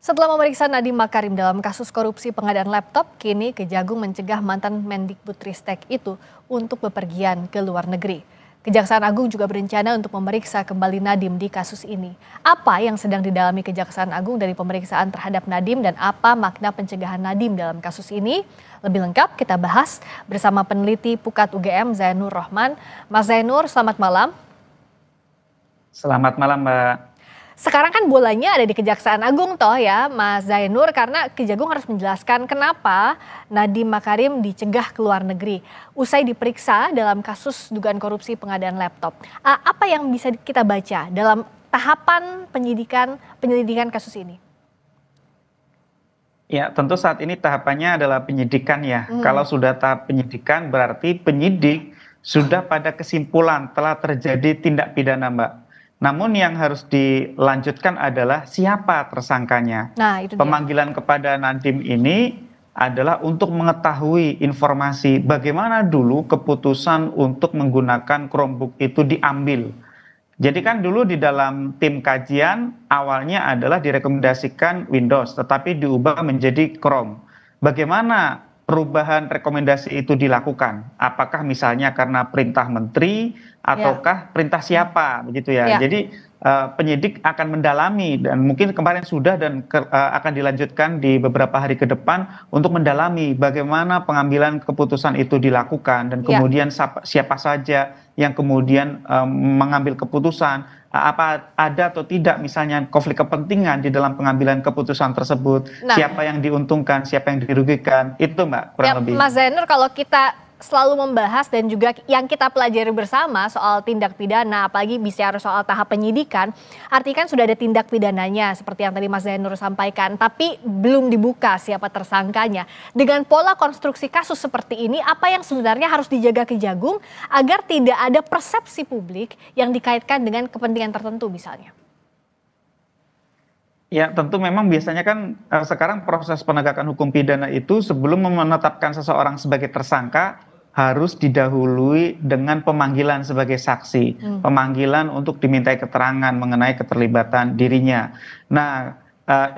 Setelah memeriksa Nadiem Makarim dalam kasus korupsi pengadaan laptop, kini Kejagung mencegah mantan Mendikbudristek itu untuk bepergian ke luar negeri. Kejaksaan Agung juga berencana untuk memeriksa kembali Nadiem di kasus ini. Apa yang sedang didalami Kejaksaan Agung dari pemeriksaan terhadap Nadiem dan apa makna pencegahan Nadiem dalam kasus ini? Lebih lengkap kita bahas bersama peneliti Pukat UGM Zainur Rohman. Mas Zainur, selamat malam. Selamat malam, Mbak. Sekarang kan bolanya ada di Kejaksaan Agung toh ya Mas Zainur, karena Kejagung harus menjelaskan kenapa Nadiem Makarim dicegah ke luar negeri usai diperiksa dalam kasus dugaan korupsi pengadaan laptop. Apa yang bisa kita baca dalam tahapan penyelidikan kasus ini? Ya, tentu saat ini tahapannya adalah penyidikan ya. Kalau sudah tahap penyidikan berarti penyidik sudah pada kesimpulan telah terjadi tindak pidana, Mbak. Namun yang harus dilanjutkan adalah siapa tersangkanya. Nah, itu dia. Pemanggilan kepada Nadiem ini adalah untuk mengetahui informasi bagaimana dulu keputusan untuk menggunakan Chromebook itu diambil. Jadi kan dulu di dalam tim kajian awalnya adalah direkomendasikan Windows, tetapi diubah menjadi Chrome. Bagaimana perubahan rekomendasi itu dilakukan? Apakah misalnya karena perintah menteri ataukah perintah siapa, begitu ya? Ya. Jadi penyidik akan mendalami dan mungkin kemarin sudah dan akan dilanjutkan di beberapa hari ke depan untuk mendalami bagaimana pengambilan keputusan itu dilakukan dan kemudian siapa saja yang kemudian mengambil keputusan, apa ada atau tidak misalnya konflik kepentingan di dalam pengambilan keputusan tersebut, siapa yang diuntungkan, siapa yang dirugikan, itu Mbak kurang lebih. Mas Zainur, kalau kita selalu membahas dan juga yang kita pelajari bersama soal tindak pidana, apalagi bicara soal tahap penyidikan, artinya kan sudah ada tindak pidananya seperti yang tadi Mas Zainur sampaikan, tapi belum dibuka siapa tersangkanya. Dengan pola konstruksi kasus seperti ini, apa yang sebenarnya harus dijaga Kejagung agar tidak ada persepsi publik yang dikaitkan dengan kepentingan tertentu misalnya? Ya, tentu memang biasanya kan sekarang proses penegakan hukum pidana itu sebelum menetapkan seseorang sebagai tersangka harus didahului dengan pemanggilan sebagai saksi, pemanggilan untuk dimintai keterangan mengenai keterlibatan dirinya. Nah,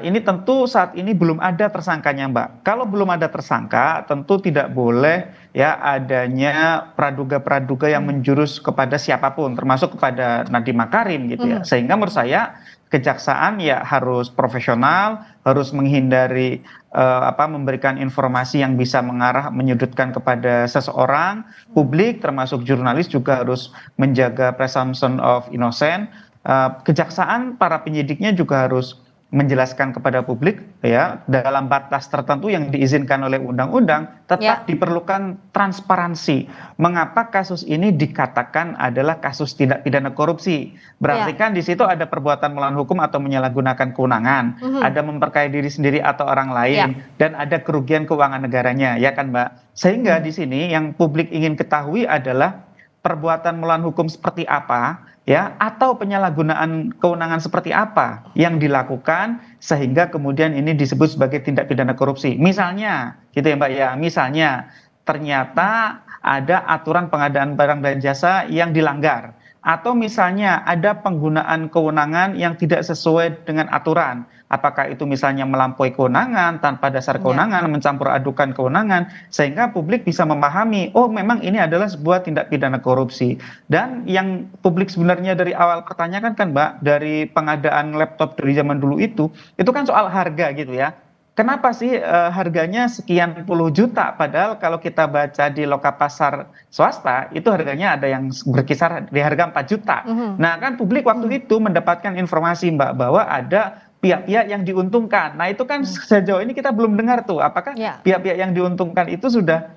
ini tentu saat ini belum ada tersangkanya, Mbak. Kalau belum ada tersangka, tentu tidak boleh ya adanya praduga-praduga yang menjurus kepada siapapun, termasuk kepada Nadiem Makarim gitu ya. Sehingga menurut saya kejaksaan ya harus profesional, harus menghindari memberikan informasi yang bisa mengarah menyudutkan kepada seseorang. Publik termasuk jurnalis juga harus menjaga presumption of innocent. Kejaksaan para penyidiknya juga harus menjelaskan kepada publik ya dalam batas tertentu yang diizinkan oleh undang-undang, tetap diperlukan transparansi. Mengapa kasus ini dikatakan adalah kasus tindak pidana korupsi? Berarti kan di situ ada perbuatan melawan hukum atau menyalahgunakan kewenangan, ada memperkaya diri sendiri atau orang lain, dan ada kerugian keuangan negaranya, ya kan, Mbak? Sehingga di sini yang publik ingin ketahui adalah perbuatan melawan hukum seperti apa, ya, atau penyalahgunaan kewenangan seperti apa yang dilakukan sehingga kemudian ini disebut sebagai tindak pidana korupsi. Misalnya, gitu ya Mbak ya, misalnya ternyata ada aturan pengadaan barang dan jasa yang dilanggar, atau misalnya ada penggunaan kewenangan yang tidak sesuai dengan aturan. Apakah itu misalnya melampaui kewenangan, tanpa dasar kewenangan, mencampur adukan kewenangan, sehingga publik bisa memahami, oh memang ini adalah sebuah tindak pidana korupsi. Dan yang publik sebenarnya dari awal pertanyakan kan Mbak, dari pengadaan laptop dari zaman dulu itu kan soal harga gitu ya. Kenapa sih harganya sekian puluh juta, padahal kalau kita baca di loka pasar swasta, itu harganya ada yang berkisar di harga 4 juta. Nah kan publik waktu itu mendapatkan informasi Mbak, bahwa ada pihak-pihak yang diuntungkan. Nah itu kan sejauh ini kita belum dengar tuh apakah pihak-pihak yang diuntungkan itu sudah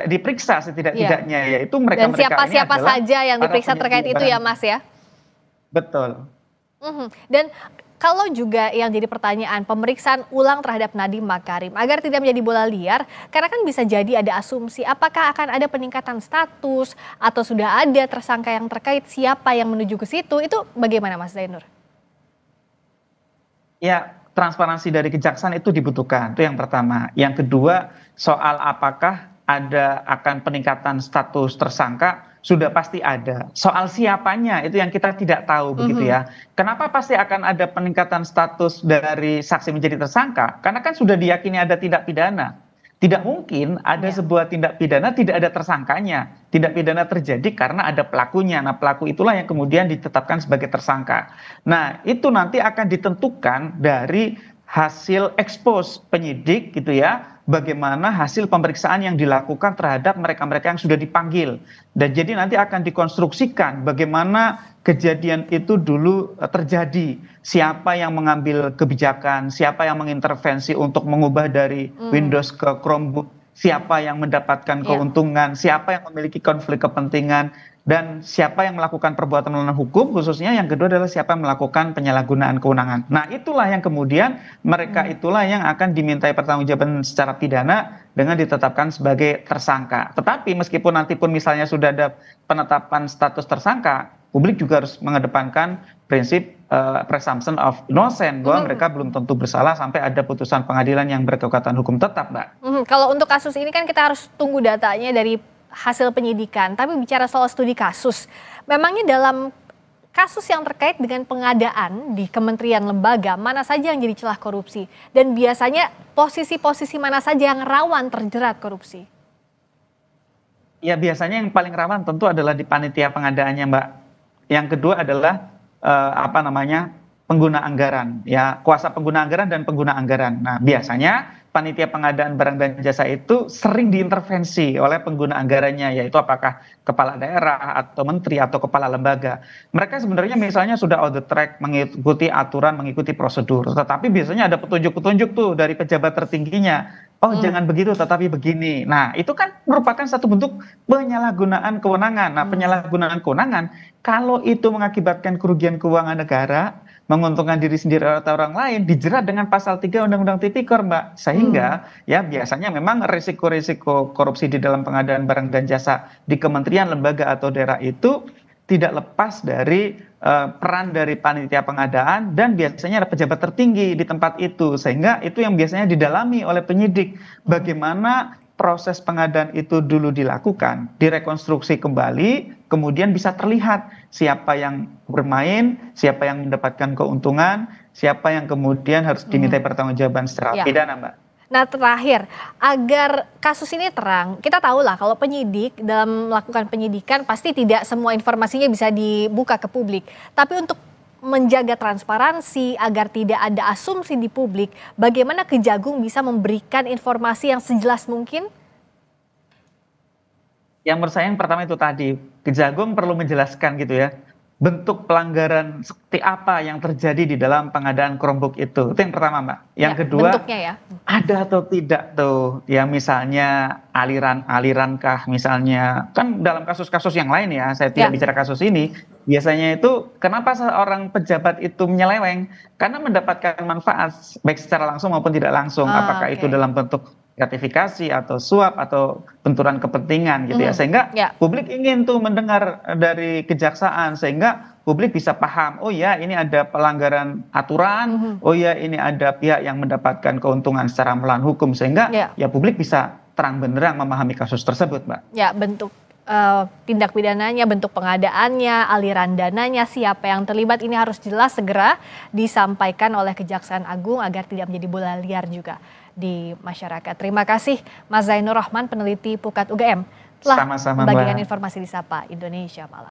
diperiksa setidak-tidaknya, yaitu mereka-mereka dan siapa-siapa saja yang diperiksa terkait itu ya Mas ya? Betul. Dan kalau juga yang jadi pertanyaan pemeriksaan ulang terhadap Nadiem Makarim agar tidak menjadi bola liar, karena kan bisa jadi ada asumsi apakah akan ada peningkatan status atau sudah ada tersangka yang terkait, siapa yang menuju ke situ, itu bagaimana Mas Zainur? Ya, transparansi dari kejaksaan itu dibutuhkan, itu yang pertama. Yang kedua, soal apakah akan peningkatan status tersangka, sudah pasti ada. Soal siapanya itu yang kita tidak tahu begitu ya. Kenapa pasti akan ada peningkatan status dari saksi menjadi tersangka? Karena kan sudah diyakini ada tindak pidana. Tidak mungkin ada Ya. sebuah tindak pidana tidak ada tersangkanya. Tindak pidana terjadi karena ada pelakunya. Nah, pelaku itulah yang kemudian ditetapkan sebagai tersangka. Nah, itu nanti akan ditentukan dari hasil ekspos penyidik gitu ya. Bagaimana hasil pemeriksaan yang dilakukan terhadap mereka-mereka yang sudah dipanggil. Dan jadi nanti akan dikonstruksikan bagaimana kejadian itu dulu terjadi. Siapa yang mengambil kebijakan, siapa yang mengintervensi untuk mengubah dari Windows ke Chromebook, siapa yang mendapatkan keuntungan, siapa yang memiliki konflik kepentingan, dan siapa yang melakukan perbuatan melawan hukum, khususnya yang kedua adalah siapa yang melakukan penyalahgunaan kewenangan. Nah, itulah yang kemudian mereka itulah yang akan dimintai pertanggungjawaban secara pidana dengan ditetapkan sebagai tersangka. Tetapi meskipun nanti pun misalnya sudah ada penetapan status tersangka, publik juga harus mengedepankan prinsip presumption of innocent bahwa mereka belum tentu bersalah sampai ada putusan pengadilan yang berkekuatan hukum tetap, Mbak. Kalau untuk kasus ini kan kita harus tunggu datanya dari hasil penyidikan. Tapi bicara soal studi kasus, memangnya dalam kasus yang terkait dengan pengadaan di kementerian lembaga, mana saja yang jadi celah korupsi? Dan biasanya posisi-posisi mana saja yang rawan terjerat korupsi? Ya, biasanya yang paling rawan tentu adalah di panitia pengadaannya, Mbak. Yang kedua adalah pengguna anggaran, ya, kuasa pengguna anggaran dan pengguna anggaran. Nah, biasanya panitia pengadaan barang dan jasa itu sering diintervensi oleh pengguna anggarannya, yaitu apakah kepala daerah atau menteri atau kepala lembaga. Mereka sebenarnya misalnya sudah on the track, mengikuti aturan, mengikuti prosedur, tetapi biasanya ada petunjuk-petunjuk tuh dari pejabat tertingginya. Oh, jangan begitu, tetapi begini. Nah, itu kan merupakan satu bentuk penyalahgunaan kewenangan. Nah, penyalahgunaan kewenangan, kalau itu mengakibatkan kerugian keuangan negara, menguntungkan diri sendiri atau orang lain, dijerat dengan pasal 3 Undang-Undang Tipikor, Mbak. Sehingga ya biasanya memang risiko-risiko korupsi di dalam pengadaan barang dan jasa di kementerian, lembaga atau daerah itu tidak lepas dari peran dari panitia pengadaan dan biasanya ada pejabat tertinggi di tempat itu. Sehingga itu yang biasanya didalami oleh penyidik. Bagaimana proses pengadaan itu dulu dilakukan, direkonstruksi kembali, kemudian bisa terlihat siapa yang bermain, siapa yang mendapatkan keuntungan, siapa yang kemudian harus dimintai pertanggungjawaban secara pidana, Mbak. Nah, terakhir, agar kasus ini terang, kita tahu lah kalau penyidik dalam melakukan penyidikan pasti tidak semua informasinya bisa dibuka ke publik. Tapi untuk menjaga transparansi agar tidak ada asumsi di publik, bagaimana Kejagung bisa memberikan informasi yang sejelas mungkin? Yang menurut saya yang pertama itu tadi, Kejagung perlu menjelaskan gitu ya, bentuk pelanggaran seperti apa yang terjadi di dalam pengadaan Chromebook itu. Itu yang pertama, Mbak. Yang kedua, bentuknya ya. ada atau tidak tuh, ya misalnya aliran-alirankah misalnya, kan dalam kasus-kasus yang lain ya, saya tidak bicara kasus ini, biasanya itu kenapa seorang pejabat itu menyeleweng? Karena mendapatkan manfaat baik secara langsung maupun tidak langsung, apakah itu dalam bentuk gratifikasi atau suap atau benturan kepentingan gitu ya, sehingga publik ingin tuh mendengar dari kejaksaan sehingga publik bisa paham, oh ya ini ada pelanggaran aturan, oh ya ini ada pihak yang mendapatkan keuntungan secara melawan hukum, sehingga ya publik bisa terang benderang memahami kasus tersebut, Mbak. Ya, bentuk tindak pidananya, bentuk pengadaannya, aliran dananya, siapa yang terlibat, ini harus jelas segera disampaikan oleh Kejaksaan Agung agar tidak menjadi bola liar juga di masyarakat. Terima kasih Mas Zainur Rahman, peneliti Pukat UGM, telah membagikan informasi di Sapa Indonesia Malam.